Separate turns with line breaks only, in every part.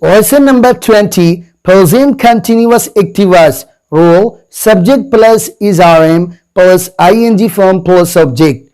Lesson number 20, present continuous active voice. Rule, subject plus is RM plus ing form plus subject.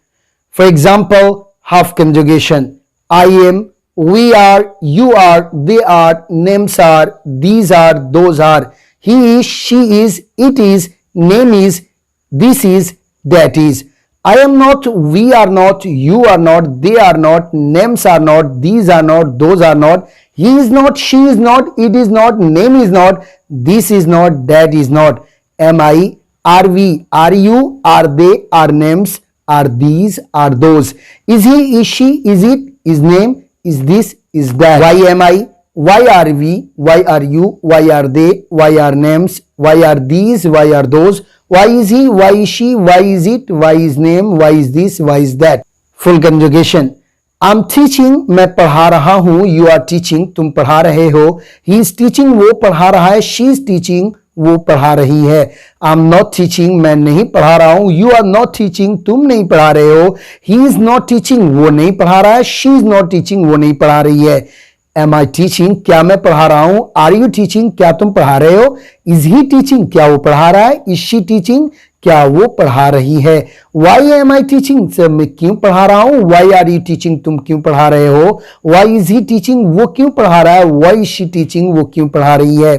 For example, half conjugation. I am, we are, you are, they are, names are, these are, those are, he is, she is, it is, name is, this is, that is. I am not, we are not, you are not, they are not, names are not, these are not, those are not, he is not, she is not, it is not, name is not, this is not, that is not. Am I, are we, are you, are they, are names, are these, are those. Is he, is she, is it, is name, is this, is that. Why am I, why are we, why are you, why are they, why are names, why are these, why are those. Why is he, why is she, why is it, why is name, why is this, why is that. Full conjugation. I'm teaching, मैं पढ़ा रहा हूँ. You are teaching, तुम पढ़ा रहे हो. He is teaching, वो पढ़ा रहा है. She is teaching, वो पढ़ा रही है. I'm not teaching, मैं नहीं पढ़ा रहा हूँ. You are not teaching, तुम नहीं पढ़ा रहे हो. He is not teaching, वो नहीं पढ़ा रहा है. She is not teaching, वो नहीं पढ़ा रही है. Am I teaching? क्या मैं पढ़ा रहा हूं? Are you teaching? क्या तुम पढ़ा रहे हो? Is he teaching? क्या वो पढ़ा रहा है? Is she teaching? क्या वो पढ़ा रही है? Why am I teaching? मैं क्यों पढ़ा रहा हूं? Why are you teaching? तुम क्यों पढ़ा रहे हो? Why is he teaching? वो क्यों पढ़ा रहा है? Why is she teaching? वो क्यों पढ़ा रही है?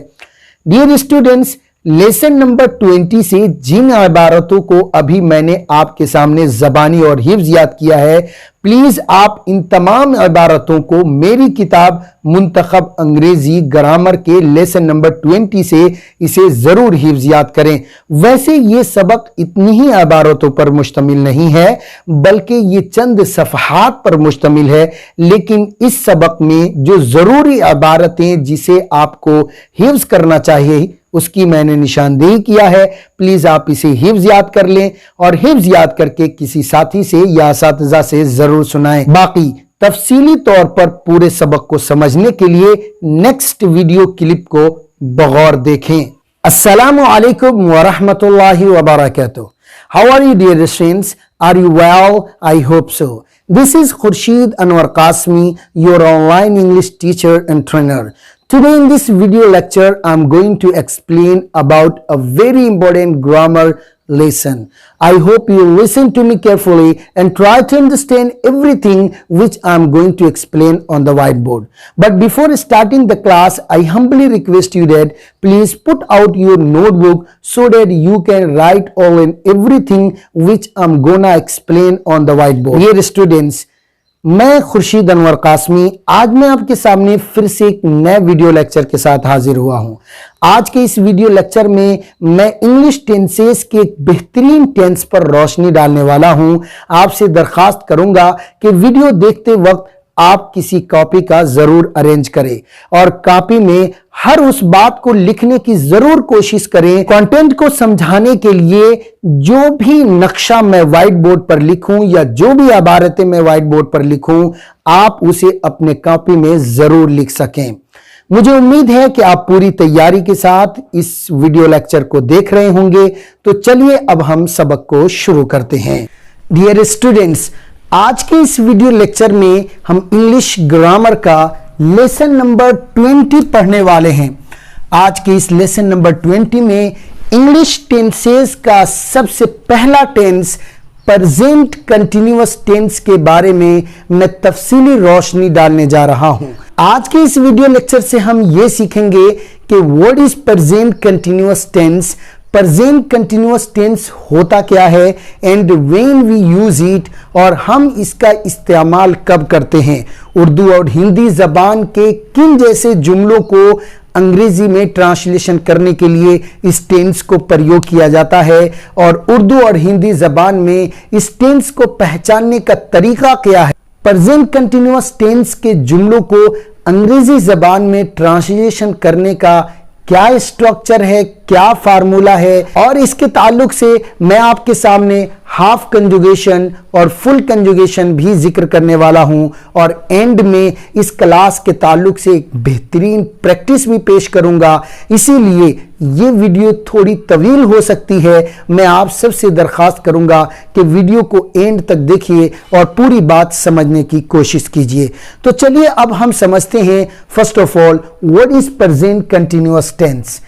Dear students, लेसन नंबर 20 से जिन इबारतों को अभी मैंने आपके सामने ज़बानी और हिफ्ज़ याद किया है, प्लीज़ आप इन तमाम इबारतों को मेरी किताब मुंतखब अंग्रेज़ी ग्रामर के लेसन नंबर 20 से इसे ज़रूर हिफ्ज़ याद करें। वैसे ये सबक इतनी ही इबारतों पर मुश्तमिल नहीं है, बल्कि ये चंद सफ़हात पर मुश्तमिल है, लेकिन इस सबक में जो ज़रूरी इबारतें जिसे आपको हिफ्ज़ करना चाहिए उसकी मैंने निशानदेही किया है। प्लीज आप इसे हिफ्ज़ याद कर लें और हिफ्ज़ याद करके किसी साथी से या असातिज़ा से जरूर सुनाएं। बाकी तफसीली तौर पर पूरे सबक को समझने के लिए नेक्स्ट वीडियो क्लिप को बगौर देखें। अस्सलामु अलैकुम व रहमतुल्लाहि व बरकातुहू। How are you, dear students? Are you well? I hope so. This is Khurshid Anwar Qasmi, your online English teacher and trainer. Today in this video lecture, I'm going to explain about a very important grammar lesson. I hope you listen to me carefully and try to understand everything which I'm going to explain on the whiteboard. But before starting the class, I humbly request you that please put out your notebook so that you can write all and everything which I'm gonna explain on the whiteboard. Dear students, मैं खुर्शीद अनवर कासमी आज मैं आपके सामने फिर से एक नए video lecture के साथ हाजिर हुआ हूं। आज के इस वीडियो लेक्चर में मैं इंग्लिश टेंसेस के एक बेहतरीन टेंस पर रोशनी डालने वाला हूं। आपसे दरखास्त करूंगा कि वीडियो देखते वक्त आप किसी कॉपी का जरूर अरेंज करें और कॉपी में हर उस बात को लिखने की जरूर कोशिश करें। कंटेंट को समझाने के लिए जो भी नक्शा मैं व्हाइट बोर्ड पर लिखूं या जो भी इबारतें मैं व्हाइट बोर्ड पर लिखूं, आप उसे अपने कॉपी में जरूर लिख सकें। मुझे उम्मीद है कि आप पूरी तैयारी के साथ इस वीडियो लेक्चर को देख रहे होंगे। तो चलिए अब हम सबक को शुरू करते हैं। डियर स्टूडेंट्स, आज के इस वीडियो लेक्चर में हम इंग्लिश ग्रामर का लेसन नंबर 20 पढ़ने वाले हैं। आज के इस लेसन नंबर 20 में इंग्लिश टेंसेस का सबसे पहला टेंस प्रेजेंट कंटिन्यूअस टेंस के बारे में मैं तफसीली रोशनी डालने जा रहा हूं। आज के इस वीडियो लेक्चर से हम ये सीखेंगे कि what is present continuous tense, present continuous tense होता क्या है and when we use it, और हम इसका इस्तेमाल कब करते हैं। उर्दू और हिंदी जबान के किन जैसे जुमलों को अंग्रेजी में ट्रांसलेशन करने के लिए इस टेंस को प्रयोग किया जाता है, और उर्दू और हिंदी जबान में इस टेंस को पहचानने का तरीका क्या है। प्रेजेंट कंटिन्यूअस टेंस के जुमलों को अंग्रेजी जबान में ट्रांसलेशन करने का क्या स्ट्रक्चर है, क्या फार्मूला है, और इसके ताल्लुक से मैं आपके सामने हाफ कंजुगेशन और फुल कंजुगेशन भी जिक्र करने वाला हूं, और एंड में इस क्लास के ताल्लुक से एक बेहतरीन प्रैक्टिस भी पेश करूंगा। इसीलिए ये वीडियो थोड़ी तवील हो सकती है। मैं आप सबसे दरख्वास्त करूंगा कि वीडियो को एंड तक देखिए और पूरी बात समझने की कोशिश कीजिए। तो चलिए अब हम समझते हैं first of all what is present continuous tense.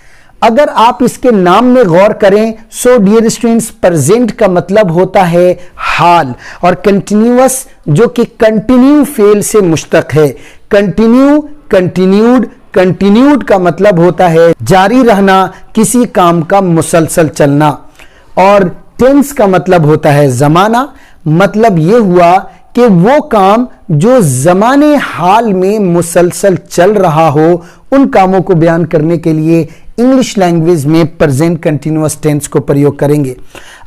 अगर आप इसके नाम में गौर करें, सो डियर स्टूडेंट्स, प्रेजेंट का मतलब होता है हाल, और कंटिन्यूअस जो कि कंटिन्यू फेल से मुश्तक है। कंटिन्यू, कंटिन्यूड, कंटिन्यूड का मतलब होता है जारी रहना, किसी काम का मुसलसल चलना। और टेंस का मतलब होता है जमाना। मतलब यह हुआ कि वो काम जो जमाने हाल में मुसलसल चल रहा हो, उन कामों को बयान करने के लिए इंग्लिश लैंग्वेज में प्रेजेंट कंटिन्यूअस टेंस को प्रयोग करेंगे।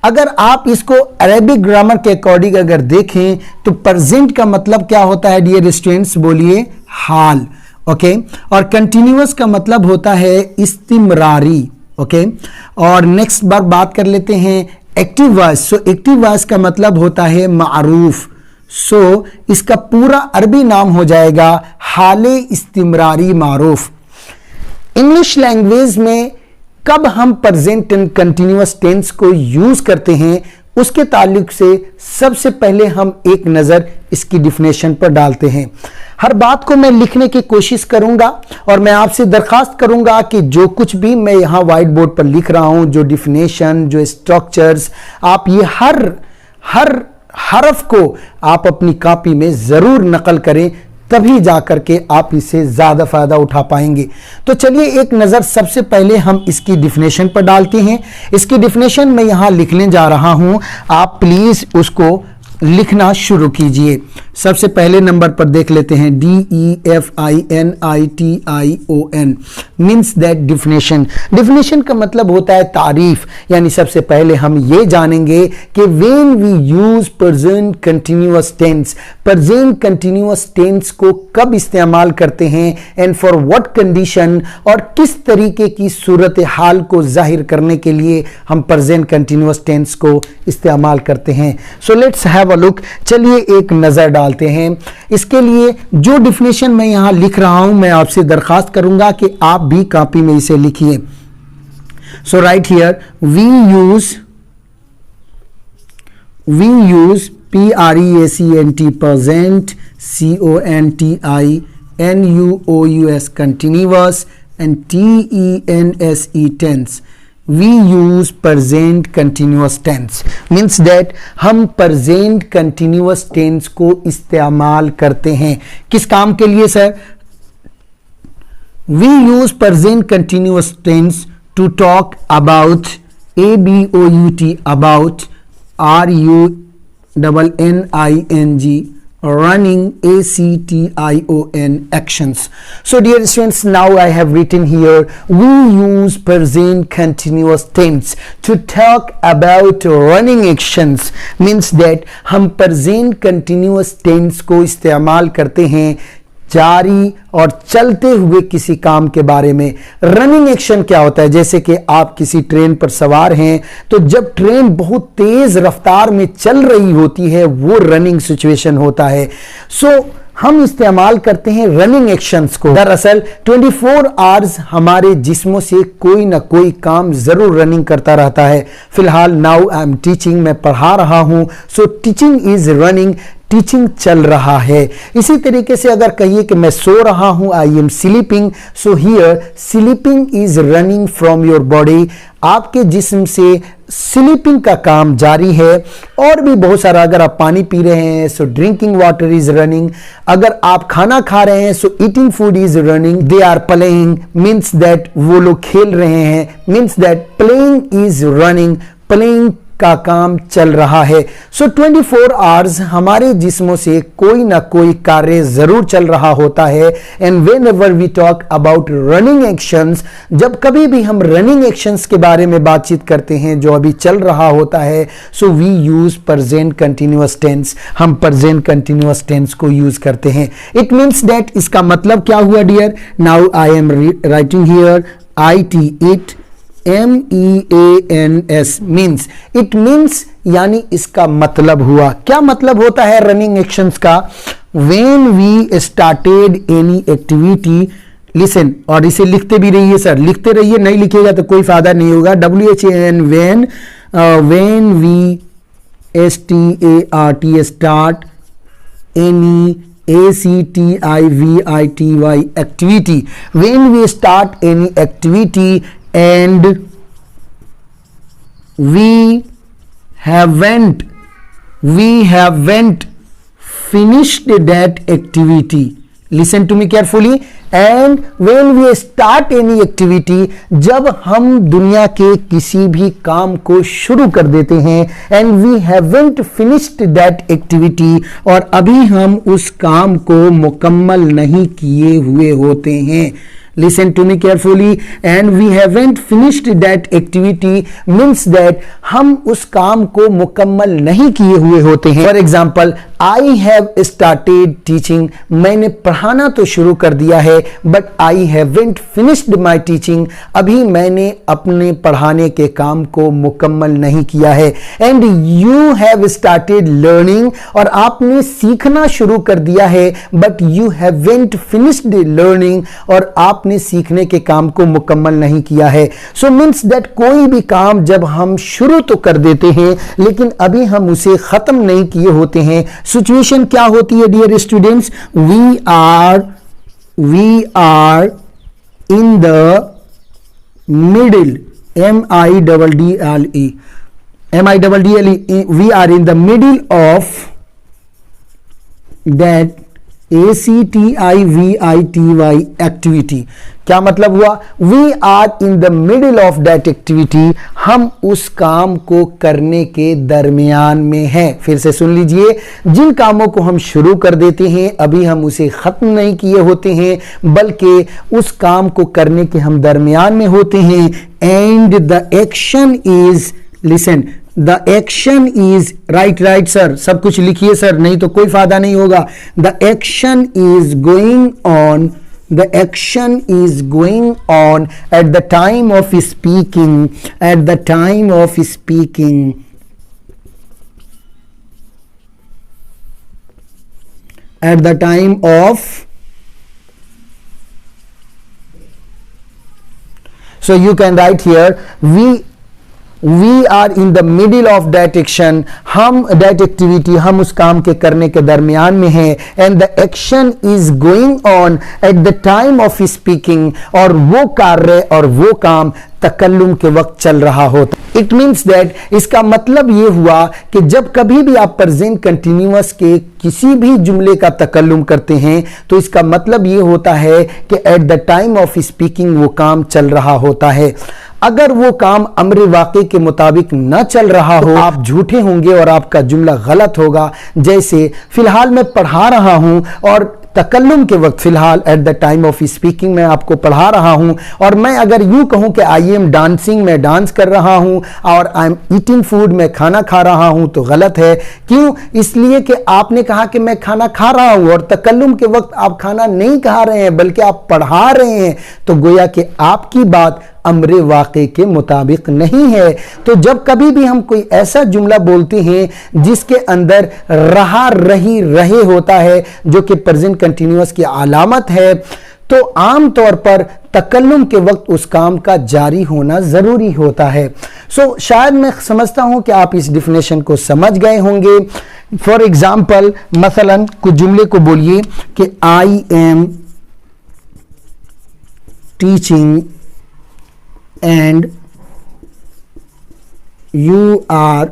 अगर आप इसको अरेबिक ग्रामर के अकॉर्डिंग अगर देखें तो प्रेजेंट का मतलब क्या होता है डियर स्टूडेंट्स, बोलिए हाल। ओके, और कंटिन्यूअस का मतलब होता है इस्तिमरारी। ओके, और नेक्स्ट बार बात कर लेते हैं active voice. So active voice का मतलब होता है मारूफ। सो इसका पूरा अरबी नाम हो जाएगा हाले इस्तिमरारी मारूफ। इंग्लिश लैंग्वेज में कब हम प्रेजेंट एंड कंटिन्यूअस टेंस को यूज करते हैं, उसके ताल्लुक से सबसे पहले हम एक नजर इसकी डिफिनेशन पर डालते हैं। हर बात को मैं लिखने की कोशिश करूंगा और मैं आपसे दरखास्त करूंगा कि जो कुछ भी मैं यहां व्हाइट बोर्ड पर लिख रहा हूं, जो डिफिनेशन, जो स्ट्रक्चर्स, आप ये हर हरफ को आप अपनी कॉपी में जरूर नकल करें, तभी जाकर के आप इससे ज्यादा फायदा उठा पाएंगे। तो चलिए एक नजर सबसे पहले हम इसकी डिफिनेशन पर डालते हैं। इसकी डिफिनेशन मैं यहां लिखने जा रहा हूं, आप प्लीज उसको लिखना शुरू कीजिए। सबसे पहले नंबर पर देख लेते हैं DEFINITION means that definition. Definition का मतलब होता है तारीफ। यानी सबसे पहले हम ये जानेंगे कि when we use present continuous tense, present continuous tense को कब इस्तेमाल करते हैं, एंड फॉर व्हाट कंडीशन, और किस तरीके की सूरत हाल को जाहिर करने के लिए हम प्रेजेंट कंटिन्यूअस टेंस को इस्तेमाल करते हैं। So let's have a look. चलिए एक नजर डालते हैं। इसके लिए जो डिफिनेशन मैं यहां लिख रहा हूं, मैं आपसे दरखास्त करूंगा कि आप भी कॉपी में इसे लिखिए। So right here we use PRESENT present CONTINUOUS continuous and TENSE tense. We use present continuous tense means that हम present continuous tense को इस्तेमाल करते हैं किस काम के लिए sir? We use present continuous tense to talk about ABOUT about RUNNING running ACTION actions. So dear students, now I have written here we use present continuous tense to talk about running actions means that हम present continuous tense को इस्तेमाल करते हैं जारी और चलते हुए किसी काम के बारे में। रनिंग एक्शन क्या होता है? जैसे कि आप किसी ट्रेन पर सवार हैं, तो जब ट्रेन बहुत तेज रफ्तार में चल रही होती है, वो रनिंग सिचुएशन होता है। सो हम इस्तेमाल करते हैं रनिंग एक्शंस को। दरअसल 24 आवर्स हमारे जिस्मों से कोई ना कोई काम जरूर रनिंग करता रहता है। फिलहाल नाउ आई एम टीचिंग, मैं पढ़ा रहा हूं, so teaching is running, teaching चल रहा है। इसी तरीके से अगर कहिए कि मैं सो रहा हूं, I am sleeping, so here sleeping is running from your body, आपके जिस्म से स्लीपिंग का काम जारी है। और भी बहुत सारा, अगर आप पानी पी रहे हैं so drinking water is running, अगर आप खाना खा रहे हैं so eating food is running, they are playing means that वो लोग खेल रहे हैं, means that playing is running, playing का काम चल रहा है। सो 24 आवर्स हमारे जिस्मों से कोई ना कोई कार्य जरूर चल रहा होता है। And whenever we talk about running actions, जब कभी भी हम रनिंग एक्शंस के बारे में बातचीत करते हैं जो अभी चल रहा होता है, so we use present continuous tense, हम प्रेजेंट कंटिन्यूअस टेंस को यूज करते हैं। इट मीन्स दैट, इसका मतलब क्या हुआ dear? Now I am writing here IT, it, MEANS means, it means यानी इसका मतलब हुआ। क्या मतलब होता है रनिंग एक्शंस का? When we started any activity, listen, और इसे लिखते भी रहिए सर, लिखते रहिए, नहीं लिखेगा तो कोई फायदा नहीं होगा। WHAN व्हेन वी START start any ACTIVITY activity, when we start any activity and we haven't finished that activity, listen to me carefully, and when we start any activity, जब हम दुनिया के किसी भी काम को शुरू कर देते हैं, and we haven't finished that activity, और अभी हम उस काम को मुकम्मल नहीं किए हुए होते हैं। Listen to me carefully, and we haven't finished that activity means that हम उस काम को मुकम्मल नहीं किए हुए होते हैं। For example, I have started teaching, मैंने पढ़ाना तो शुरू कर दिया है, but I haven't finished my teaching, अभी मैंने अपने पढ़ाने के काम को मुकम्मल नहीं किया है। And you have started learning, और आपने सीखना शुरू कर दिया है, but you haven't finished learning, और आपने सीखने के काम को मुकम्मल नहीं किया है। So means that कोई भी काम जब हम शुरू तो कर देते हैं, लेकिन अभी हम उसे खत्म नहीं किए होते हैं। सिचुएशन क्या होती है dear students? We are in the middle, MIDDLE, we are in the middle of that ACTIVITY activity. क्या मतलब हुआ? We are in the middle of that activity, हम उस काम को करने के दरमियान में हैं। फिर से सुन लीजिए, जिन कामों को हम शुरू कर देते हैं, अभी हम उसे खत्म नहीं किए होते हैं, बल्कि उस काम को करने के हम दरमियान में होते हैं। And the action is, listen, the action is, right sir, सब कुछ लिखिए सर, नहीं तो कोई फायदा नहीं होगा। The action is going on, the action is going on at the time of speaking, at the time of speaking, at the time of, so you can write here, we are in the middle of that action, हम that activity, हम उस काम के करने के दरमियान में हैं। and the action is going on at the time of speaking, और वो कार्य और वो काम तकल्लुम के वक्त चल रहा होता। इट मीन्स दैट, इसका मतलब ये हुआ कि जब कभी भी आप प्रेजेंट कंटिन्यूअस के किसी भी जुमले का तकल्लुम करते हैं, तो इसका मतलब ये होता है कि at the time of speaking वो काम चल रहा होता है। अगर वो काम अम्र वाक़े के मुताबिक न चल रहा हो, आप झूठे होंगे और आपका जुमला गलत होगा। जैसे फिलहाल मैं पढ़ा रहा हूं और तकल्लुम के वक्त, फिलहाल at the time of speaking मैं आपको पढ़ा रहा हूं, और मैं अगर यूं कहूं कि आई एम डांसिंग, मैं डांस कर रहा हूं, और आई एम ईटिंग फूड, मैं खाना खा रहा हूं, तो गलत है। क्यों? इसलिए कि आपने कहा कि मैं खाना खा रहा हूं, और तकल्लुम के वक्त आप खाना नहीं खा रहे हैं बल्कि आप पढ़ा रहे हैं, तो गोया कि आपकी बात अम्र वाक़े के मुताबिक नहीं है। तो जब कभी भी हम कोई ऐसा जुमला बोलते हैं जिसके अंदर रहा, रही, रहे होता है, जो कि प्रेजेंट कंटिन्यूअस की अलामत है, तो आम तौर पर तकल्लुम के वक्त उस काम का जारी होना जरूरी होता है। सो शायद मैं समझता हूं कि आप इस डिफिनेशन को समझ गए होंगे। फॉर एग्जाम्पल, मसलन कुछ जुमले को बोलिए कि I am teaching and you are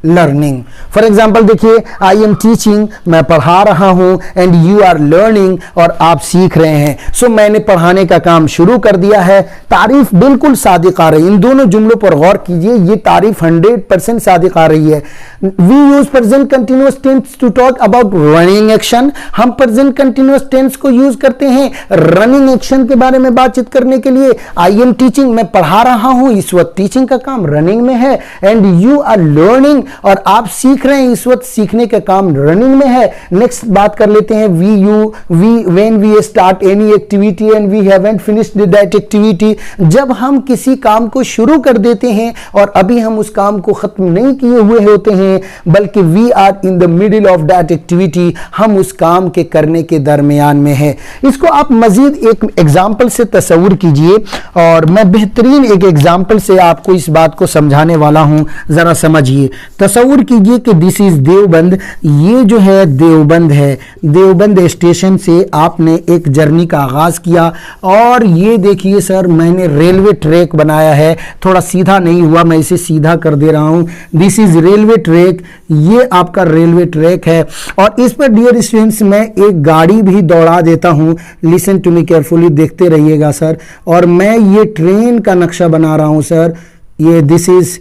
learning. For example देखिए, आई एम टीचिंग, मैं पढ़ा रहा हूं, एंड यू आर लर्निंग, और आप सीख रहे हैं। सो मैंने पढ़ाने का काम शुरू कर दिया है। तारीफ बिल्कुल सादिक आ रही है। इन दोनों जुमलों पर गौर कीजिए, ये तारीफ 100% सादिक आ रही है। We use present continuous tense to talk about running action. हम प्रेजेंट कंटिन्यूअस टेंस को यूज करते हैं रनिंग एक्शन के बारे में बातचीत करने के लिए। आई एम टीचिंग, मैं पढ़ा रहा हूं, इस वक्त टीचिंग का काम रनिंग में है। एंड यू आर लर्निंग, और आप सीख रहे हैं, इस वक्त सीखने का काम रनिंग में है। नेक्स्ट बात कर लेते हैं when we start any activity and we haven't finished that activity. जब हम किसी काम को शुरू कर देते हैं और अभी हम उस काम को खत्म नहीं किए हुए होते हैं, बल्कि we are in the middle of that activity, हम उस काम के करने के दरमियान में है। इसको आप मजीद एक एग्जाम्पल से तस्वुर कीजिए और मैं बेहतरीन एक एग्जाम्पल से आपको इस बात को समझाने वाला हूं, जरा समझिए। तस्वुर कीजिए कि दिस इज देवबंद, ये जो है देवबंद है। देवबंद स्टेशन से आपने एक जर्नी का आगाज किया और ये देखिए सर, मैंने रेलवे ट्रैक बनाया है, थोड़ा सीधा नहीं हुआ, मैं इसे सीधा कर दे रहा हूं। दिस इज रेलवे ट्रैक, ये आपका रेलवे ट्रैक है और इस पर डियर स्टूडेंट्स मैं एक गाड़ी भी दौड़ा देता हूं। लिसन टू मी केयरफुली, देखते रहिएगा सर। और मैं ये ट्रेन का नक्शा बना रहा हूं सर, ये दिस इज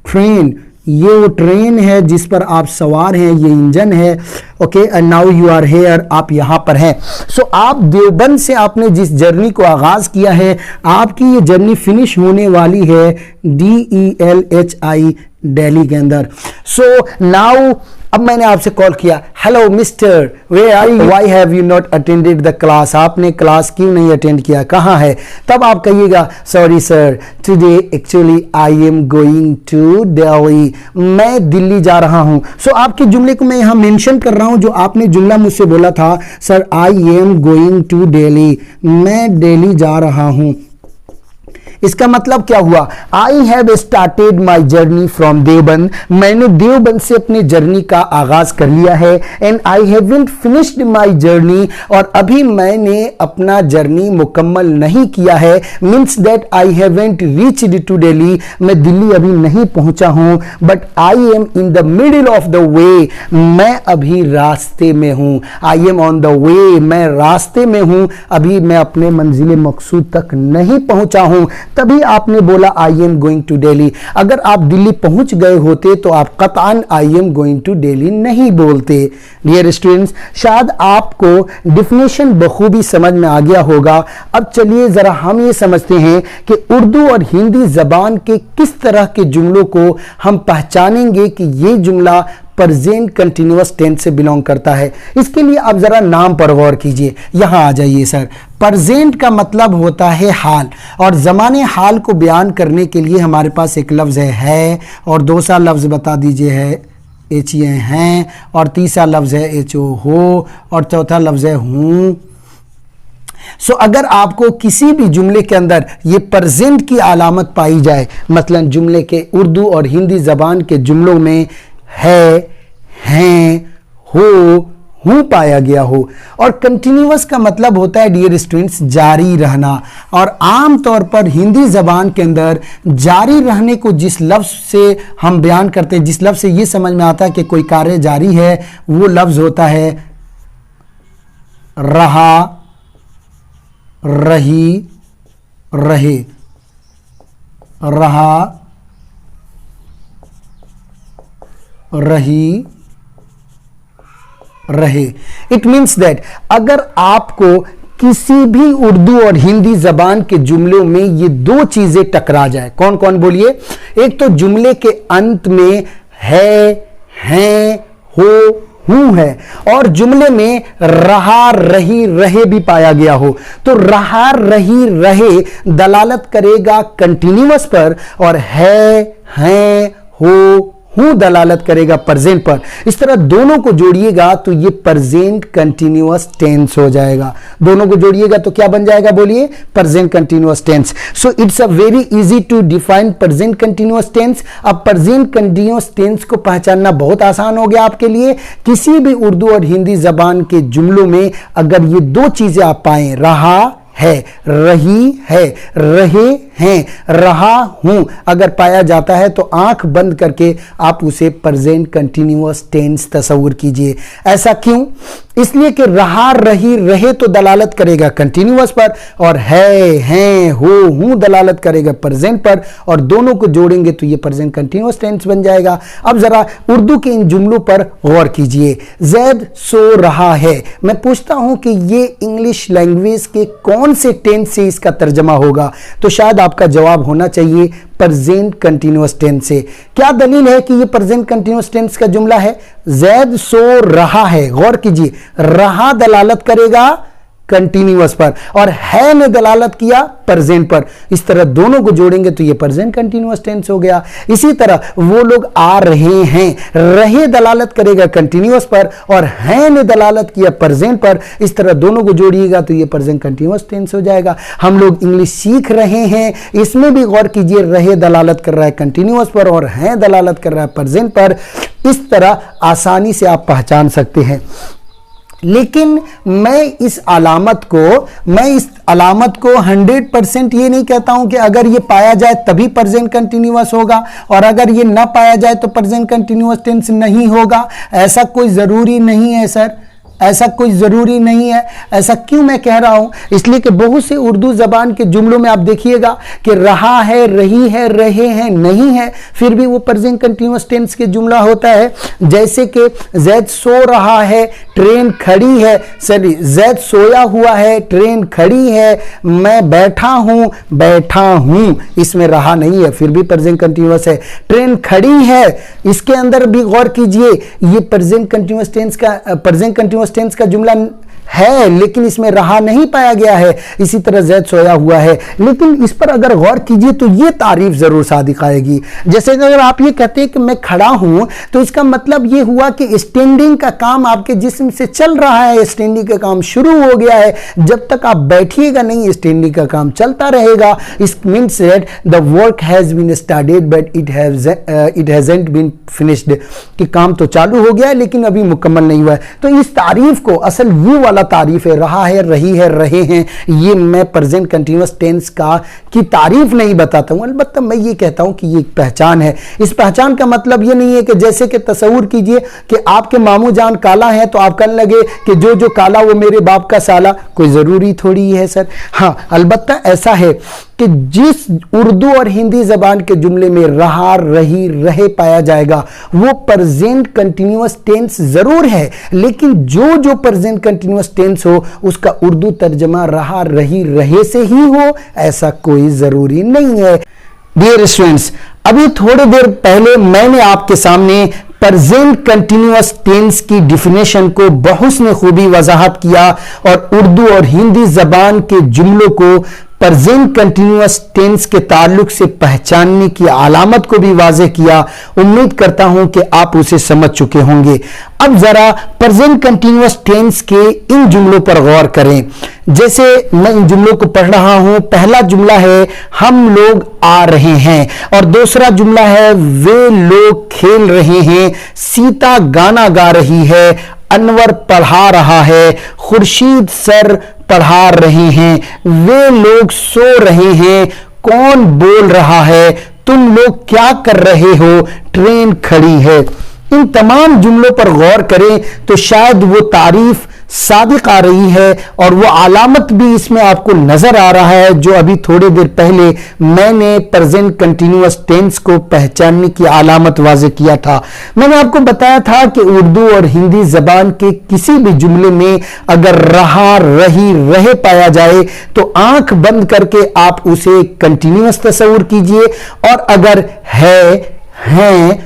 ट्रेन, ये वो ट्रेन है जिस पर आप सवार हैं, ये इंजन है। Okay, and now you are here, आप यहां पर हैं। सो आप देवबंद से आपने जिस जर्नी को आगाज किया है, आपकी ये जर्नी फिनिश होने वाली है DELHI, दिल्ली के अंदर। सो नाउ अब मैंने आपसे कॉल किया, hello mister, where are you, why have you not attended the class, आपने क्लास क्यों नहीं अटेंड किया, कहाँ है? तब आप कहिएगा, sorry sir, today actually I am going to Delhi, मैं दिल्ली जा रहा हूं। सो आपके जुमले को मैं यहां मेंशन कर रहा हूं, जो आपने जुमला मुझसे बोला था, sir I am going to Delhi, मैं दिल्ली जा रहा हूं। इसका मतलब क्या हुआ? I have started my journey from Deoband, मैंने देवबंद से अपनी जर्नी का आगाज कर लिया है। And I haven't finished my journey, और अभी मैंने अपना जर्नी मुकम्मल नहीं किया है। Means that I haven't reached to Delhi, मैं दिल्ली अभी नहीं पहुंचा हूं। But I am in the middle of the way, मैं अभी रास्ते में हूं। I am on the way, मैं रास्ते में हूं, अभी मैं अपने मंजिल मकसूद तक नहीं पहुंचा हूं। तभी आपने बोला I am going to Delhi. अगर आप दिल्ली पहुंच गए होते तो आप कतआन I am going to Delhi नहीं बोलते। डियर स्टूडेंट्स, शायद आपको डिफिनेशन बखूबी समझ में आ गया होगा। अब चलिए जरा हम ये समझते हैं कि उर्दू और हिंदी जबान के किस तरह के जुमलों को हम पहचानेंगे कि ये जुमला प्रेजेंट कंटिन्यूअस टेंस से बिलोंग करता है। इसके लिए आप जरा नाम पर गौर कीजिए, यहां आ जाइए सर। प्रेजेंट का मतलब होता है हाल, और ज़माने हाल को बयान करने के लिए हमारे पास एक लफ्ज़ है और दूसरा लफ्ज़ बता दीजिए है HE हैं, और तीसरा लफ्ज़ है HO हो, और चौथा लफ्ज़ है हूं। सो अगर आपको किसी भी जुमले के अंदर ये प्रेजेंट की अलामत पाई जाए, मतलब जुमले के उर्दू और हिंदी ज़बान के जुमलों में है, हैं, हो, हूं पाया गया हो, और कंटिन्यूअस का मतलब होता है डियर स्टूडेंट्स जारी रहना। और आम तौर पर हिंदी जबान के अंदर जारी रहने को जिस लफ्ज से हम बयान करते हैं, जिस लफ्ज से ये समझ में आता है कि कोई कार्य जारी है, वो लफ्ज होता है रहा, रही, रहे, रहा, रही, रहे। इट मीन्स दैट अगर आपको किसी भी उर्दू और हिंदी जबान के जुमलों में ये दो चीजें टकरा जाए, कौन कौन बोलिए? एक तो जुमले के अंत में है, हैं, हो, हूं है, और जुमले में रहा, रही, रहे भी पाया गया हो, तो रहा, रही, रहे दलालत करेगा कंटिन्यूअस पर, और है, हैं, हो, हूं दलालत करेगा प्रेजेंट पर। इस तरह दोनों को जोड़िएगा तो ये प्रेजेंट कंटिन्यूअस टेंस हो जाएगा। दोनों को जोड़िएगा तो क्या बन जाएगा? बोलिए, present continuous tense. So it's a very easy to define present continuous tense. अब प्रेजेंट कंटिन्यूअस टेंस को पहचानना बहुत आसान हो गया आपके लिए। किसी भी उर्दू और हिंदी जबान के जुमलों में अगर ये दो चीजें आप पाएं, रहा है, रही है, रहे हैं, रहा हूं, अगर पाया जाता है तो आंख बंद करके आप उसे प्रेजेंट कंटिन्यूअस टेंस तस्वुर कीजिए। ऐसा क्यों? इसलिए कि रहा, रही, रहे तो दलालत करेगा कंटिन्यूअस पर, और है, हैं, हो, हूं दलालत करेगा प्रेजेंट पर, और दोनों को जोड़ेंगे तो ये प्रेजेंट कंटिन्यूअस टेंस बन जाएगा। अब जरा उर्दू के इन जुमलों पर गौर कीजिए। जैद सो रहा है, मैं पूछता हूं कि ये इंग्लिश लैंग्वेज के कौन से टेंस से इसका तर्जमा होगा? तो शायद आपका जवाब होना चाहिए प्रेजेंट कंटिन्यूअस टेंस से। क्या दलील है कि ये प्रेजेंट कंटिन्यूअस टेंस का जुमला है? जैद सो रहा है, गौर कीजिए, रहा दलालत करेगा कंटिन्यूअस पर और है ने दलालत किया प्रेजेंट पर। इस तरह दोनों को जोड़ेंगे तो ये प्रेजेंट कंटिन्यूअस टेंस हो गया। इसी तरह वो लोग आ रहे हैं, रहे दलालत करेगा कंटिन्यूअस पर और है ने दलालत किया प्रेजेंट पर। इस तरह दोनों को जोड़िएगा तो ये प्रेजेंट कंटिन्यूअस टेंस हो जाएगा। हम लोग इंग्लिश सीख रहे हैं, इसमें भी गौर कीजिए, रहे दलालत कर रहा है कंटिन्यूअस पर और है दलालत कर रहा है प्रेजेंट पर। इस तरह आसानी से आप पहचान सकते हैं। लेकिन मैं इस अलामत को 100% ये नहीं कहता हूं कि अगर ये पाया जाए तभी प्रेजेंट कंटिन्यूअस होगा और अगर ये ना पाया जाए तो प्रेजेंट कंटिन्यूअस टेंस नहीं होगा। ऐसा कोई जरूरी नहीं है सर, ऐसा कोई जरूरी नहीं है। ऐसा क्यों मैं कह रहा हूं? इसलिए कि बहुत से उर्दू जबान के जुमलों में आप देखिएगा कि रहा है, रही है, रहे हैं, नहीं है, फिर भी वो प्रेजेंट कंटिन्यूअस टेंस के जुमला होता है। जैसे कि जैद सो रहा है, ट्रेन खड़ी है, सॉरी जैद सोया हुआ है, ट्रेन खड़ी है, मैं बैठा हूं, इसमें रहा नहीं है, फिर भी प्रेजेंट कंटिन्यूअस है। ट्रेन खड़ी है, इसके अंदर भी गौर कीजिए, ये प्रेजेंट कंटिन्यूअस टेंस का जुमला है लेकिन इसमें रहा नहीं पाया गया है। इसी तरह जैद सोया हुआ है, लेकिन इस पर अगर गौर कीजिए तो ये तारीफ जरूर सादिक आएगी। जैसे अगर आप ये कहते हैं कि मैं खड़ा हूं तो इसका मतलब ये हुआ कि स्टैंडिंग का काम आपके जिस्म से चल रहा है, स्टैंडिंग का काम शुरू हो गया है। जब तक आप बैठिएगा नहीं, स्टैंडिंग का काम चलता रहेगा। Is means that the work has been started but it hasn't been finished, कि काम तो चालू हो गया है लेकिन अभी मुकम्मल नहीं हुआ है। तो इस तारीफ को, असल ये वाला तारीफ है, रहा है, रही है, रहे हैं, ये मैं प्रेजेंट कंटिन्यूअस टेंस की तारीफ नहीं बताता हूं, अलबत्ता मैं ये कहता हूं कि ये एक पहचान है। इस पहचान का मतलब ये नहीं है कि जैसे कि तस्वुर कीजिए कि आपके मामू जान काला है तो आप कहने लगे कि जो काला वो मेरे बाप का साला, कोई जरूरी थोड़ी है सर। हाँ, अलबत्ता ऐसा है कि जिस उर्दू और हिंदी जबान के जुमले में रहा, रही, रहे पाया जाएगा वो प्रेजेंट कंटिन्यूअस टेंस जरूर है, लेकिन जो प्रेजेंट कंटिन्यूअस टेंस हो उसका उर्दू तर्जमा रहा, रही, रहे से ही हो, ऐसा कोई जरूरी नहीं है। डियर स्टूडेंट्स, अभी थोड़ी देर पहले मैंने आपके सामने प्रेजेंट कंटिन्यूअस टेंस की डिफिनेशन को बहुस्न खूबी वजाहत किया और उर्दू और हिंदी जबान के जुमलों को प्रेजेंट कंटिन्यूअस टेंस के ताल्लुक से पहचानने की अलामत को भी वाज़ेह किया। उम्मीद करता हूं कि आप उसे समझ चुके होंगे। अब जरा प्रेजेंट कंटिन्यूअस टेंस के इन जुमलों पर गौर करें। जैसे मैं इन जुमलों को पढ़ रहा हूं, पहला जुमला है हम लोग आ रहे हैं और दूसरा जुमला है वे लोग खेल रहे हैं, सीता गाना गा रही है, अनवर पढ़ा रहा है, खुर्शीद सर पढ़ा रहे हैं, वे लोग सो रहे हैं, कौन बोल रहा है, तुम लोग क्या कर रहे हो, ट्रेन खड़ी है। इन तमाम जुमलों पर गौर करें तो शायद वो तारीफ सादिक आ रही है और वो अलामत भी इसमें आपको नजर आ रहा है जो अभी थोड़ी देर पहले मैंने प्रेजेंट कंटिन्यूअस टेंस को पहचानने की अलामत वाज़ेह किया था। मैंने आपको बताया था कि उर्दू और हिंदी जबान के किसी भी जुमले में अगर रहा, रही, रहे पाया जाए तो आंख बंद करके आप उसे कंटिन्यूअस तस्वुर कीजिए और अगर है, हैं,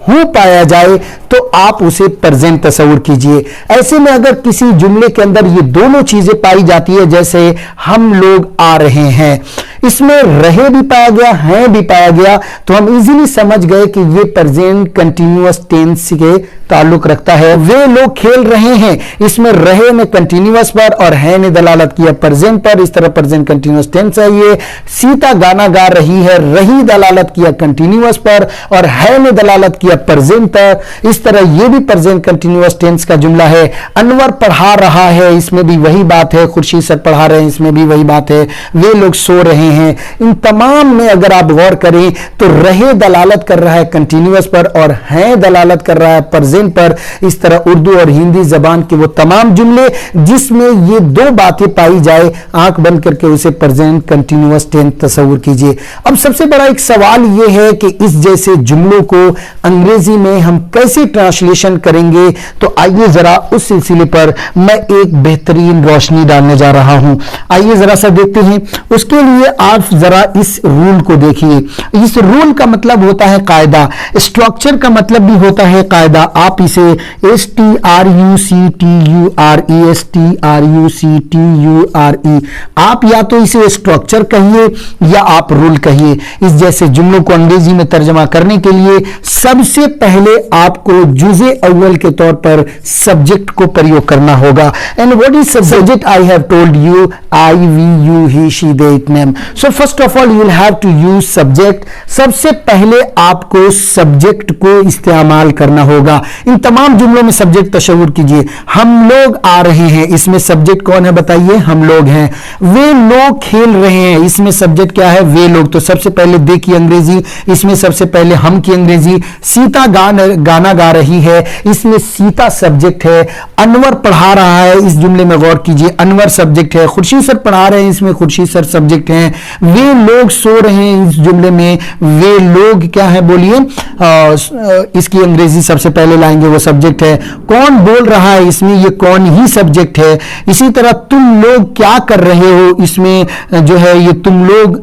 हो पाया जाए तो आप उसे प्रेजेंट तस्वुर कीजिए। ऐसे में अगर किसी जुमले के अंदर ये दोनों चीजें पाई जाती है, जैसे हम लोग आ रहे हैं, इसमें रहे भी पाया गया, हैं भी पाया गया, तो हम इजीली समझ गए कि ये प्रेजेंट कंटिन्यूअस टेंस के ताल्लुक रखता है। वे लोग खेल रहे हैं, इसमें रहे ने कंटिन्यूअस पर और है ने दलालत किया प्रेजेंट पर, इस तरह प्रेजेंट कंटिन्यूअस टेंस है ये। सीता गाना गा रही है, रही दलालत किया कंटिन्यूअस पर और है ने दलालत किया प्रेजेंट पर, इस तरह ये भी प्रेजेंट कंटिन्यूअस टेंस का जुमला है। अनवर पढ़ा रहा है, इसमें भी वही बात है, खुर्शीद सर पढ़ा रहे हैं, इसमें भी वही बात है। वे लोग सो रहे हैं, इन तमाम में अगर आप गौर करें तो रहे दलालत कर रहा है कंटिन्यूअस पर और है दलालत कर रहा है प्रेजेंट पर। इस तरह उर्दू और हिंदी जबान के वो तमाम जुमले जिसमें ये दो बातें पाई जाए, आंख बंद करके उसे प्रेजेंट कंटिन्यूअस टेंस तस्वुर कीजिए। अब सबसे बड़ा एक सवाल ये है कि इस जैसे जुमलों को अंग्रेजी में हम कैसे ट्रांसलेशन करेंगे, तो आइए जरा उस सिलसिले पर मैं एक बेहतरीन रोशनी डालने जा रहा हूं। आइए जरा सा देखते हैं। उसके लिए आप जरा इस रूल को देखिए। इस रूल का मतलब होता है कायदा, स्ट्रक्चर का मतलब भी होता है कायदा। आप इसे STRUCTURE आप या तो इसे स्ट्रक्चर कहिए या आप रूल कहिए। इस जैसे जुमलों को अंग्रेजी में तर्जमा करने के लिए सबसे पहले आपको जुज़े अव्वल के तौर पर सब्जेक्ट को प्रयोग करना होगा। And what is subject? I have told you, I, we, you, he, she, they, it, name. So first of all you will have to use subject. सबसे पहले आपको सब्जेक्ट को इस्तेमाल करना होगा। इन तमाम जुमलों में सब्जेक्ट तशव्वुर कीजिए। हम लोग आ रहे हैं, इसमें सब्जेक्ट कौन है बताइए? हम लोग हैं। वे लोग खेल रहे हैं, इसमें सब्जेक्ट क्या है? वे लोग। तो सबसे पहले दे की अंग्रेजी, इसमें सबसे पहले हम की अंग्रेजी। सीता गाना गा रही है, इसमें सीता सब्जेक्ट है। अनवर पढ़ा रहा है, इस जुमले में गौर कीजिए, अनवर सब्जेक्ट है। खुर्शीद सर पढ़ा रहे हैं, इसमें खुर्शीद सर सब्जेक्ट हैं। वे लोग सो रहे हैं, इस जुमले में वे लोग क्या है बोलिए? इसकी अंग्रेजी सबसे पहले लाएंगे, वो सब्जेक्ट है। कौन बोल रहा है, इसमें ये कौन ही सब्जेक्ट है। इसी तरह तुम लोग क्या कर रहे हो, इसमें जो है ये तुम लोग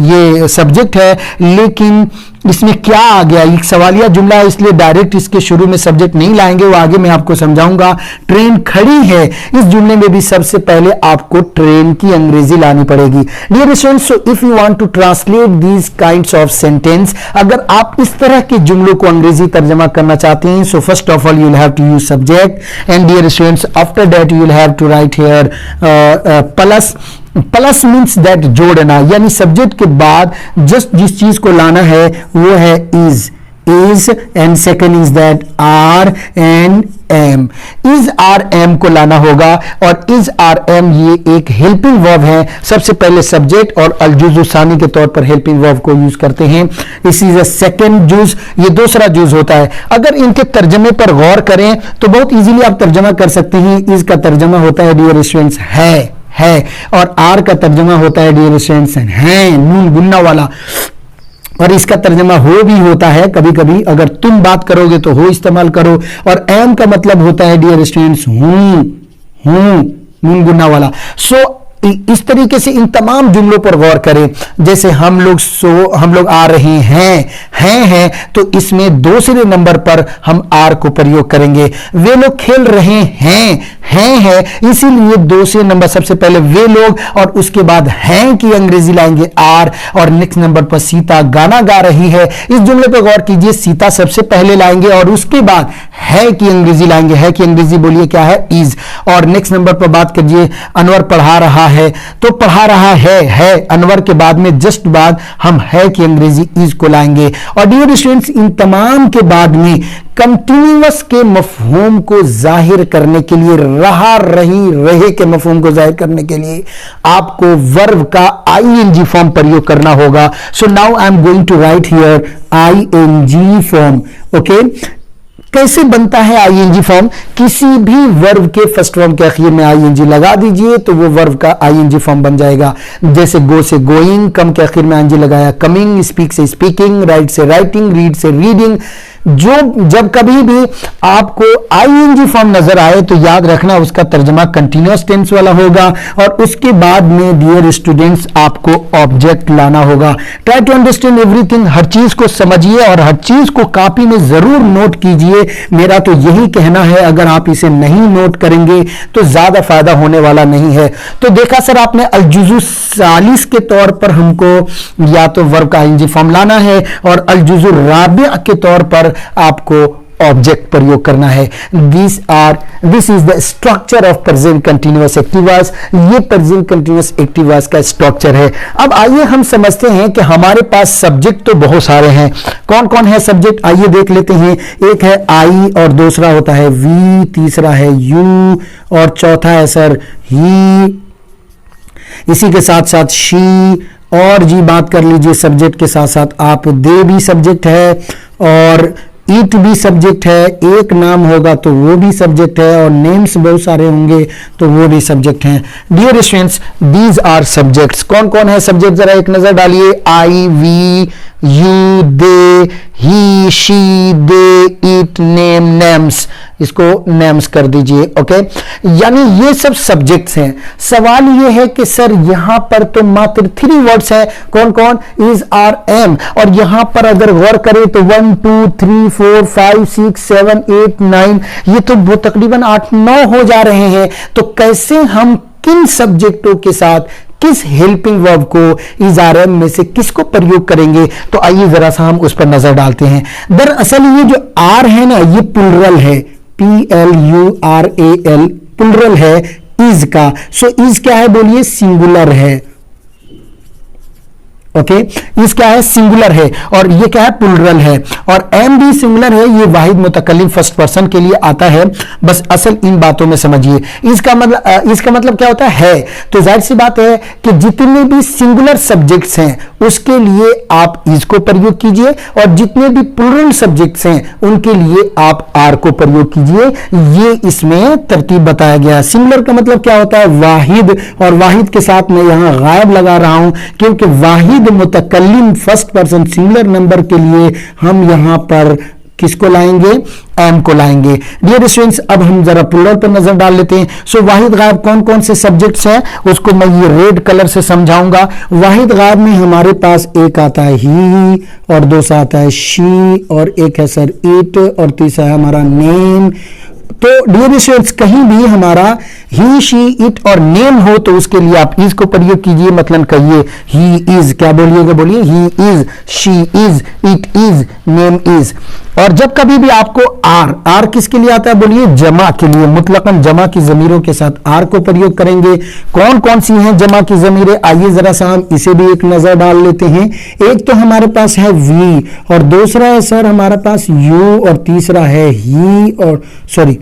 ये सब्जेक्ट है, लेकिन इसमें क्या आ गया? एक सवालिया जुमला है, इसलिए डायरेक्ट इसके शुरू में सब्जेक्ट नहीं लाएंगे, वो आगे मैं आपको समझाऊंगा। ट्रेन खड़ी है, इस जुमले में भी सबसे पहले आपको ट्रेन की अंग्रेजी लानी पड़ेगी। Dear students, so if you want to translate these kinds of sentence, अगर आप इस तरह के जुमलों को अंग्रेजी तर्जमा करना चाहते हैं, so first of all you will have to use subject. And dear students, after that you will have to write here plus. Plus means that जोड़ना, यानी सब्जेक्ट के बाद जस्ट जिस चीज को लाना है वो है is and second is that are and am. Is are am को लाना होगा, और इज आर एम ये एक हेल्पिंग वर्ब है। सबसे पहले सब्जेक्ट और अलजुज़ सानी के तौर पर हेल्पिंग वर्ब को यूज करते हैं। इस इज अ सेकंड जुज, ये दूसरा जुज होता है। अगर इनके तर्जमे पर गौर करें तो बहुत इजीली आप तर्जमा कर सकते हैं। इज का तर्जमा होता है डियर स्टूडेंट्स है, और आर का तर्जमा होता है डियर स्टूडेंट्स है, नून गुन्ना वाला। और इसका तर्जमा हो भी होता है कभी कभी, अगर तुम बात करोगे तो हो इस्तेमाल करो। और एम का मतलब होता है डियर स्टूडेंट्स हूं, नून गुन्ना वाला। सो इस तरीके से इन तमाम जुमलों पर गौर करें। जैसे हम लोग आ रहे हैं, तो इसमें दूसरे नंबर पर हम आर को प्रयोग करेंगे। वे लोग खेल रहे हैं, इसीलिए दूसरे नंबर सबसे पहले वे लोग और उसके बाद हैं की अंग्रेजी लाएंगे आर, और नेक्स्ट नंबर पर सीता गाना गा रही है। इस जुमले पर गौर कीजिए, सीता सबसे पहले लाएंगे और उसके बाद है की अंग्रेजी लाएंगे। है की अंग्रेजी बोलिए क्या है? इज। और नेक्स्ट नंबर पर बात कीजिए, अनवर पढ़ा रहा है, तो पढ़ा रहा है अनवर के बाद में जस्ट बाद हम है की अंग्रेजी इज को लाएंगे। और डियर स्टूडेंट्स, इन तमाम के बाद में कंटिन्यूअस के मफहूम को जाहिर करने के लिए, रहा रही रहे के मफहूम को जाहिर करने के लिए आपको वर्ब का आईएनजी फॉर्म प्रयोग करना होगा। So now I am going to write here ING form. Okay, कैसे बनता है आईएनजी फॉर्म? किसी भी वर्ब के फर्स्ट फॉर्म के आखिर में आईएनजी लगा दीजिए तो वो वर्ब का आईएनजी फॉर्म बन जाएगा। जैसे गो से गोइंग, कम के आखिर में आईएनजी लगाया कमिंग, स्पीक से स्पीकिंग, राइट से राइटिंग, रीड से रीडिंग। जब कभी भी आपको आईएनजी फॉर्म नजर आए तो याद रखना उसका तर्जमा कंटिन्यूअस टेंस वाला होगा, और उसके बाद में डियर स्टूडेंट्स आपको ऑब्जेक्ट लाना होगा। ट्राई टू अंडरस्टैंड एवरीथिंग, हर चीज को समझिए और हर चीज को कॉपी में जरूर नोट कीजिए। मेरा तो यही कहना है, अगर आप इसे नहीं नोट करेंगे तो ज्यादा फायदा होने वाला नहीं है। तो देखा सर आपने, अलजुज़ु सालिस के तौर पर हमको या तो वर्ब का आईएनजी फॉर्म लाना है, और अलजुज़ु राबिया के तौर पर आपको ऑब्जेक्ट प्रयोग करना है। This is the structure of present continuous active voice. ये प्रेजेंट कंटिन्यूअस एक्टिव वॉइस का स्ट्रक्चर है। अब आइए हम समझते हैं कि हमारे पास सब्जेक्ट तो बहुत सारे हैं। कौन कौन है सब्जेक्ट? आइए देख लेते हैं। एक है आई, और दूसरा होता है वी, तीसरा है यू, और चौथा है सर ही। इसी के साथ साथ शी, और जी बात कर लीजिए सब्जेक्ट के साथ साथ आप, दे भी सब्जेक्ट है, और ईट भी सब्जेक्ट है। एक नाम होगा तो वो भी सब्जेक्ट है, और नेम्स बहुत सारे होंगे तो वो भी सब्जेक्ट हैं। Dear students, these are subjects. कौन कौन है सब्जेक्ट? जरा एक नजर डालिए। I, we, you, they, he, he, she, they, it, name, names, इसको नेम्स कर दीजिए। ओके, यानी ये सब सब्जेक्ट्स हैं। सवाल ये है कि सर यहां पर तो मात्र 3 वर्ड्स हैं, कौन कौन, इज, आर, एम, और यहां पर अगर गौर करें तो 1 2 3 4 5 6 7 8 9, ये तो वो तकरीबन 8-9 हो जा रहे हैं। तो कैसे हम किन सब्जेक्टों के साथ किस हेल्पिंग वर्ब को इज, आर, एम में से किसको प्रयोग करेंगे, तो आइए जरा सा हम उस पर नजर डालते हैं। दरअसल ये जो आर है ना, ये प्लुरल है, PLURAL, प्लुरल है इज का। सो इज क्या है बोलिए, सिंगुलर है। ओके, इस क्या है, सिंगुलर है, और ये क्या है, प्लुरल है, और एम भी सिंगुलर है, ये वाहिद मुतकल्लिम फर्स्ट पर्सन के लिए आता है। बस असल इन बातों में समझिए। इसका मतलब क्या होता है, तो जाहिर सी बात है कि जितने भी सिंगुलर सब्जेक्ट्स हैं उसके लिए आप इज को प्रयोग कीजिए, और जितने भी प्लुरल सब्जेक्ट्स हैं उनके लिए आप आर को प्रयोग कीजिए। ये इसमें तरतीब बताया गया। सिंगुलर का मतलब क्या होता है, वाहिद, और वाहिद के साथ मैं यहां गायब लगा रहा हूं क्योंकि वाहिद मुतकल्लिम फर्स्ट पर्सन सिंगुलर नंबर के लिए हम यहां पर किसको लाएंगे, एम को लाएंगे। डियर स्टूडेंट्स, अब हम जरा प्लुरल पर नजर डाल लेते हैं। सो वाहिद गायब कौन कौन से सब्जेक्ट्स हैं उसको मैं ये रेड कलर से समझाऊंगा। वाहिद गायब में हमारे पास एक आता है ही, और दूसरा आता है शी, और एक है सर इट, और तीसरा है हमारा नेम। तो डियर स्टूडेंट्स, कहीं भी हमारा ही, शी, इट और नेम हो तो उसके लिए आप इज को प्रयोग कीजिए। मतलब कहिए ही इज, क्या बोलिएगा, बोलिए ही is, she is, it is, name is. और जब कभी भी आपको आर किसके लिए आता है, बोलिए जमा के लिए। मुतलकन जमा की जमीरों के साथ आर को प्रयोग करेंगे। कौन कौन सी हैं जमा की जमीरें, आइए जरा सा हम इसे भी एक नजर डाल लेते हैं। एक तो हमारे पास है वी, और दूसरा है सर हमारे पास यू, और तीसरा है ही, और सॉरी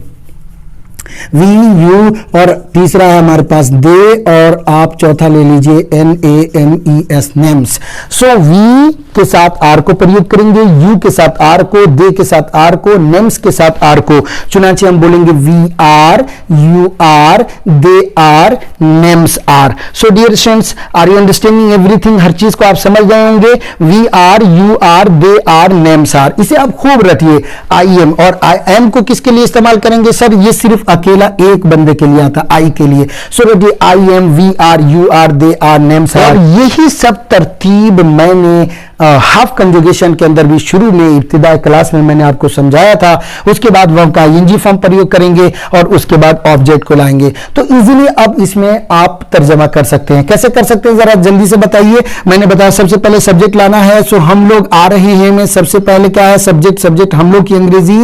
वी, यू, और तीसरा है हमारे पास दे, और आप चौथा ले लीजिए NAMES, नेम्स। सो वी के साथ आर को प्रयोग करेंगे, यू के साथ आर को, दे के साथ आर को, नेम्स के साथ आर को। चुनाचे हम बोलेंगे we are, you are, they are, names are. So dear students, are you understanding everything, हर चीज को आप समझ गए होंगे। We are, you are, they are, names are, इसे आप खूब रटिए। आई एम, और आई एम को किसके लिए इस्तेमाल करेंगे सर, ये सिर्फ अकेला एक बंदे के लिए आता, आई के लिए। सो रटिए I am, we are, you are, they are, names are. यही सब तरतीब मैंने हाफ कंजुगेशन के अंदर भी शुरू में इब्तिदाई क्लास में मैंने आपको समझाया था। उसके बाद वर्ब का आईएनजी फॉर्म प्रयोग करेंगे, और उसके बाद ऑब्जेक्ट को लाएंगे। तो इजीली अब इसमें आप तर्जमा कर सकते हैं। कैसे कर सकते हैं, जरा जल्दी से बताइए। मैंने बताया सबसे पहले सब्जेक्ट लाना है। सो हम लोग आ रहे हैं में सबसे पहले क्या है, सब्जेक्ट हम लोग की अंग्रेजी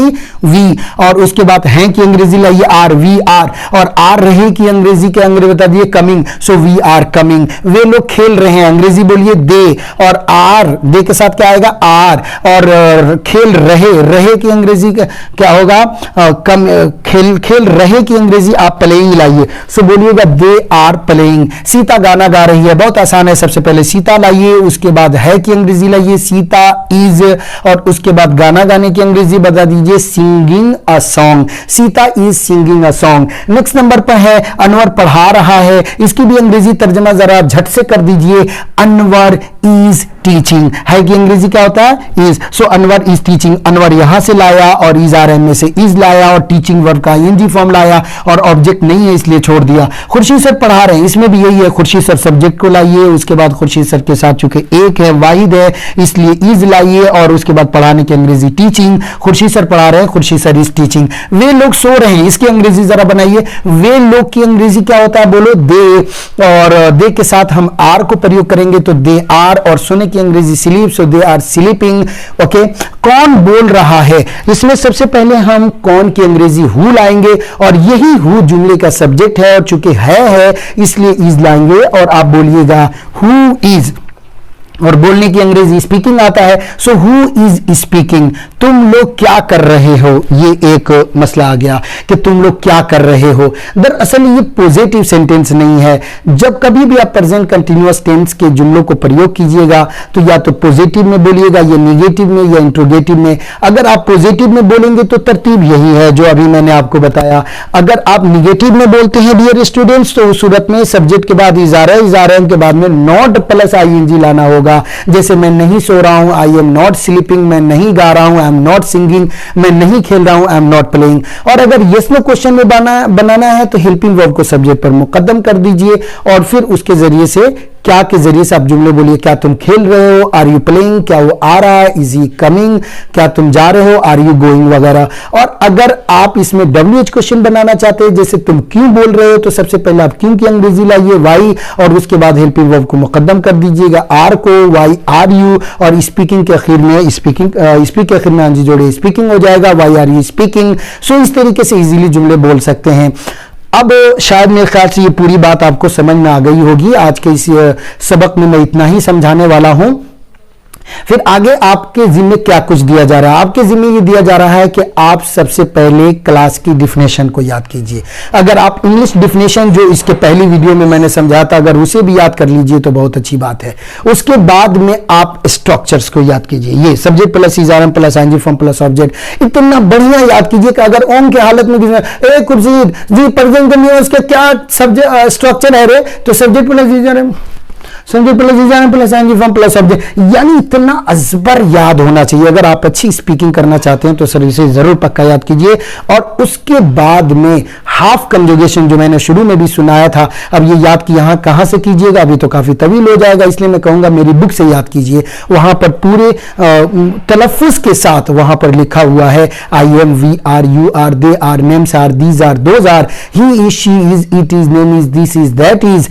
वी, और उसके बाद हैं की अंग्रेजी लाइए आर, वी आर, और आर रहे की अंग्रेजी के अंग्रेजी बता दिए coming. So we are coming. वे लोग खेल रहे हैं, अंग्रेजी बोलिए दे, और आर दे के साथ क्या आएगा, आर, और खेल रहे की अंग्रेजी क्या होगा, खेल रहे की अंग्रेजी आप प्लेइंग लाइए। सो बोलिएगा दे आर प्लेइंग। सीता गाना गा रही है, बहुत आसान है। सबसे पहले सीता लाइए, उसके बाद है की अंग्रेजी लाइए सीता इज, और उसके बाद गाना गाने की अंग्रेजी बता दीजिए singing a song. Sita is singing a song. Next number पर है अनवर पढ़ा रहा है, इसकी भी अंग्रेजी तर्जमा जरा झट से कर दीजिए, अनवर इज टीचिंग। है कि अंग्रेजी क्या होता है, is. So Anwar is teaching, Anwar यहां से लाया और इज आर एम में से इज लाया, और टीचिंग वर्ब का आईएनजी फॉर्म लाया, और ऑब्जेक्ट नहीं है इसलिए छोड़ दिया। खुर्शीद सर पढ़ा रहे हैं, इसमें भी यही है, खुर्शीद सर सब्जेक्ट को लाइए, उसके बाद खुर्शीद सर के साथ चूंकि एक है वाहिद है इसलिए इज लाइए, और उसके बाद पढ़ाने की अंग्रेजी टीचिंग। खुर्शीद सर पढ़ा रहे हैं, खुर्शीद सर इज टीचिंग। वे लोग सो रहे हैं, इसकी अंग्रेजी जरा बनाइए। वे लोग की अंग्रेजी क्या होता है, बोलो दे, और दे के साथ हम आर को प्रयोग करेंगे तो दे आर, और सोने की अंग्रेजी sleep, so they are sleeping. Okay, कौन बोल रहा है, इसमें सबसे पहले हम कौन की अंग्रेजी हु लाएंगे, और यही हु जुमले का सब्जेक्ट है, और चूंकि है इसलिए इज लाएंगे, और आप बोलिएगा हु इज, और बोलने की अंग्रेजी स्पीकिंग आता है। सो हु इज स्पीकिंग, तुम लोग क्या कर रहे हो, ये एक मसला आ गया कि तुम लोग क्या कर रहे हो। दरअसल ये पॉजिटिव सेंटेंस नहीं है। जब कभी भी आप प्रेजेंट कंटिन्यूअस टेंस के जुमलों को प्रयोग कीजिएगा तो या तो पॉजिटिव में बोलिएगा, या नेगेटिव में, या इंट्रोगेटिव में। अगर आप पॉजिटिव में बोलेंगे तो तरतीब यही है जो अभी मैंने आपको बताया। अगर आप निगेटिव में बोलते हैं डियर स्टूडेंट्स, तो उस सूरत में सब्जेक्ट के बाद इज आ रहा है, के बाद में नॉट प्लस आईएनजी लाना होगा, होगा। जैसे मैं नहीं सो रहा हूं, आई एम नॉट स्लीपिंग, मैं नहीं गा रहा हूं, आई एम नॉट सिंगिंग, मैं नहीं खेल रहा हूं, आई एम नॉट प्लेइंग। और अगर यस नो क्वेश्चन में बनाना है तो हेल्पिंग वर्ब को सब्जेक्ट पर मुकद्दम कर दीजिए और फिर उसके जरिए से क्या के जरिए से आप जुमले बोलिए। क्या तुम खेल रहे हो, आर यू प्लेइंग, क्या वो आ रहा है, इज ही कमिंग, क्या तुम जा रहे हो, आर यू गोइंग वगैरह। और अगर आप इसमें WH क्वेश्चन बनाना चाहते हैं, जैसे तुम क्यों बोल रहे हो, तो सबसे पहले आप क्यों की अंग्रेजी लाइए, वाई, और उसके बाद हेल्पिंग वर्ब को मुकद्दम कर दीजिएगा, आर को, वाई आर यू, और स्पीकिंग के आखिर में स्पीक के आखिर में आंजी जोड़े स्पीकिंग हो जाएगा, वाई आर यू स्पीकिंग। सो इस तरीके से इजीली जुमले बोल सकते हैं। अब शायद मेरे ख्याल से ये पूरी बात आपको समझ में आ गई होगी। आज के इस सबक में मैं इतना ही समझाने वाला हूं। फिर आगे आपके जिम्मे क्या कुछ दिया जा रहा है। आपके जिम्मे ये दिया जा रहा है कि आप सबसे पहले क्लास की डिफिनेशन को याद कीजिए। अगर आप इंग्लिश डिफिनेशन जो इसके पहली वीडियो में मैंने समझाया था, अगर उसे भी याद कर लीजिए तो बहुत अच्छी बात है। उसके बाद में आप स्ट्रक्चर्स को याद कीजिए। ये subject plus is are am plus ING form plus object इतना बढ़िया याद कीजिए कि अगर ओम के हालत में खुर्शीद जी प्रेजेंट कंटीन्यूअस का क्या सब्जेक्ट स्ट्रक्चर है रे, तो subject plus is are am plus ING form plus object, यानी इतना अजबर याद होना चाहिए। अगर आप अच्छी स्पीकिंग करना चाहते हैं तो सर इसे जरूर पक्का याद कीजिए। और उसके बाद में हाफ कंजुगेशन जो मैंने शुरू में भी सुनाया था, अब ये याद कि यहां कहां से कीजिएगा, अभी तो काफी तवील हो जाएगा, इसलिए मैं कहूंगा मेरी बुक से याद कीजिए। वहां पर पूरे तलफ्फुज के साथ वहां पर लिखा हुआ है, I am, we are, you are, they are, names are, these are, those are, he is, she is, it is, name is, this is, that is.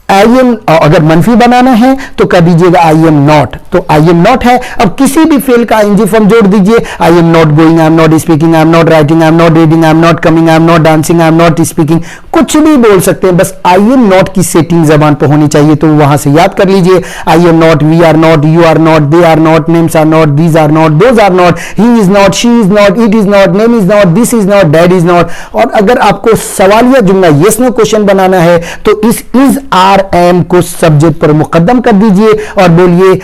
I am अगर मनफी बनाना है तो कह दीजिएगा आई एम नॉट, तो आई एम नॉट है। अब किसी भी फेल का आईएनजी फॉर्म जोड़ दीजिए, आई am not going, I am not speaking, I am not writing, I am not reading, I am not coming, I am not dancing, I am not speaking, कुछ भी बोल सकते हैं, बस आई एम नॉट की setting जबान पर होनी चाहिए। तो वहां से याद कर लीजिए, I am not, we are not, you are not, they are not, names are not, these are not, those are not, he is not, she is not, it is not, name is not, this is not, that is not. और अगर आपको सवालिया जुमला yes no question बनाना है तो इस is, are, am को subject पर मुकद्दम कर दीजिए और बोलिए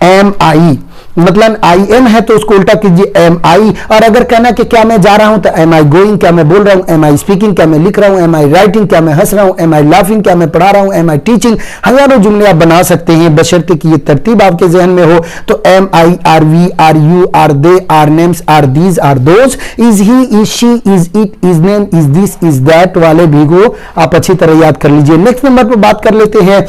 एम आई, मतलब आई एम है तो उसको उल्टा कीजिए एम आई। और अगर कहना कि क्या मैं जा रहा हूं तो एम आई गोइंग, क्या मैं बोल रहा हूं, एम आई स्पीकिंग, क्या मैं लिख रहा हूं, एम आई राइटिंग, क्या मैं हंस रहा हूं, एम आई लाफिंग, क्या मैं पढ़ा रहा हूं, एम आई टीचिंग। हजारों जुमले आप बना सकते हैं बशर्ते कि ये तरतीब आपके जहन में हो। तो am I, are we, are you, are they, are names, are these, are those, is he, is she, is it, is name, is this, is that वाले भी को आप अच्छी तरह याद कर लीजिए। नेक्स्ट नंबर पर बात कर लेते हैं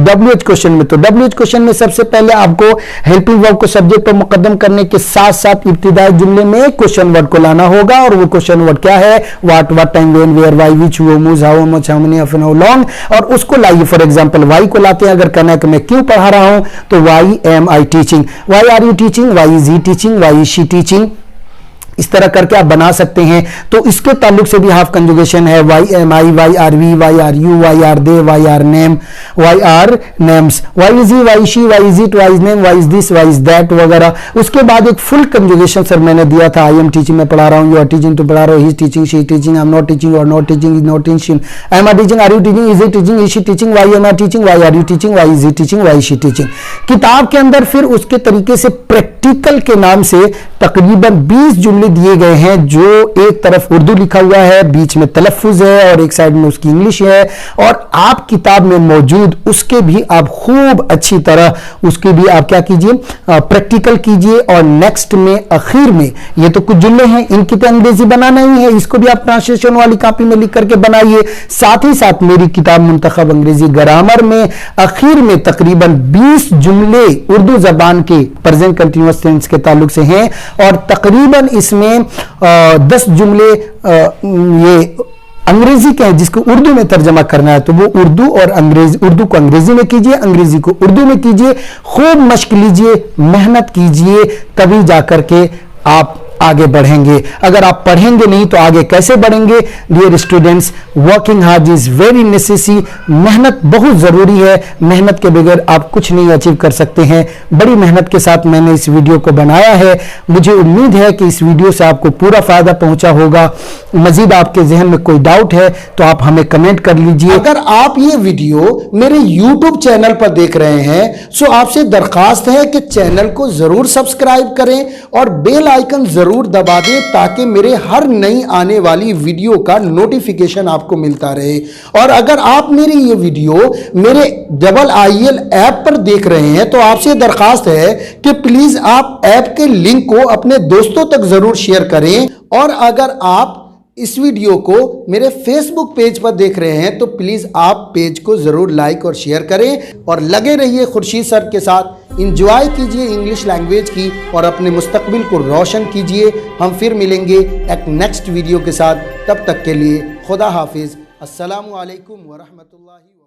WH क्वेश्चन में। तो WH क्वेश्चन में सबसे पहले आपको हेल्पिंग वर्ब को सब्जेक्ट पर मुकद्दम करने के साथ साथ इब्तिदाई जुमले में क्वेश्चन वर्ड को लाना होगा। और वो क्वेश्चन वर्ड क्या है, what, what time, when, where, why, which, who, whose, how much, how many, how how long. और उसको लाइए, फॉर एग्जांपल वाई को लाते हैं। अगर कहना है कि मैं क्यों पढ़ा रहा हूं तो why am I teaching, why are you teaching, why is he teaching, why is she teaching. इस तरह करके आप बना सकते हैं। तो इसके ताल्लुक से भी हाफ कंजुगेशन है, why am I, why are we, why are you, why are they, why are name, why are names, why is he, why she, why is it, why is name, why is this, why is that वगैरह। उसके बाद एक full conjugation sir मैंने दिया था, I am teaching, मैं पढ़ा रहा हूँ, यू आर टीचिंग, तुम पढ़ा रहे हो, he is teaching, she teaching, I am not teaching, you are not teaching, is not teaching, I am are teaching, are you teaching, is he teaching, is she teaching, why am are teaching, why are you teaching, why is he teaching, why she teaching. किताब के अंदर फिर उसके तरीके से practical के नाम से तकरीबन 20 जुमले दिए गए हैं, जो एक तरफ उर्दू लिखा हुआ है, बीच में तलफ्फुज है और एक साइड में उसकी इंग्लिश है। और आप किताब में मौजूद उसके भी आप खूब अच्छी तरह उसके भी आप क्या कीजिए, प्रैक्टिकल कीजिए। और नेक्स्ट में आखिर में ये तो कुछ जुमले हैं, इनकी तो अंग्रेजी बनाना ही है, इसको भी आप ट्रांसलेशन वाली कॉपी में लिख करके बनाइए। साथ ही साथ मेरी किताब मुंतखब अंग्रेजी ग्रामर में आखिर में तकरीबन 20 जुमले उर्दू जबान के प्रेजेंट कंटिन्यूअस टेंस के ताल्लुक से हैं और तकरीबन इसमें 10 जुमले ये अंग्रेजी के हैं जिसको उर्दू में तर्जमा करना है। तो वो उर्दू और अंग्रेजी, उर्दू को अंग्रेजी में कीजिए, अंग्रेजी को उर्दू में कीजिए, खूब मश्क लीजिए, मेहनत कीजिए, तभी जाकर के आप आगे बढ़ेंगे। अगर आप पढ़ेंगे नहीं तो आगे कैसे बढ़ेंगे। Dear students, working hard is very necessary. मेहनत बहुत जरूरी है, मेहनत के बगैर आप कुछ नहीं अचीव कर सकते हैं। बड़ी मेहनत के साथ मैंने इस वीडियो को बनाया है। मुझे उम्मीद है कि इस वीडियो से आपको पूरा फायदा पहुंचा होगा। मजीद आपके जहन में कोई डाउट है तो आप हमें कमेंट कर लीजिए।
अगर आप ये वीडियो मेरे YouTube चैनल पर देख रहे हैं तो आपसे दरखास्त है कि चैनल को जरूर सब्सक्राइब करें और बेल आइकन जरूर जरूर दबा दें ताकि मेरे हर नई आने वाली वीडियो का नोटिफिकेशन आपको मिलता रहे। और अगर आप मेरी ये वीडियो मेरे IIL ऐप पर देख रहे हैं तो आपसे दरखास्त है कि प्लीज आप ऐप के लिंक को अपने दोस्तों तक जरूर शेयर करें। और अगर आप इस वीडियो को मेरे फेसबुक पेज पर देख रहे हैं तो प्लीज आप पेज को जरूर लाइक और शेयर करें और लगे रहिए खुर्शीद सर के साथ। इंजॉय कीजिए इंग्लिश लैंग्वेज की और अपने मुस्तकबिल को रोशन कीजिए। हम फिर मिलेंगे एक नेक्स्ट वीडियो के साथ, तब तक के लिए खुदा हाफिज। अस्सलामु अलैकुम व रहमतुल्लाहि।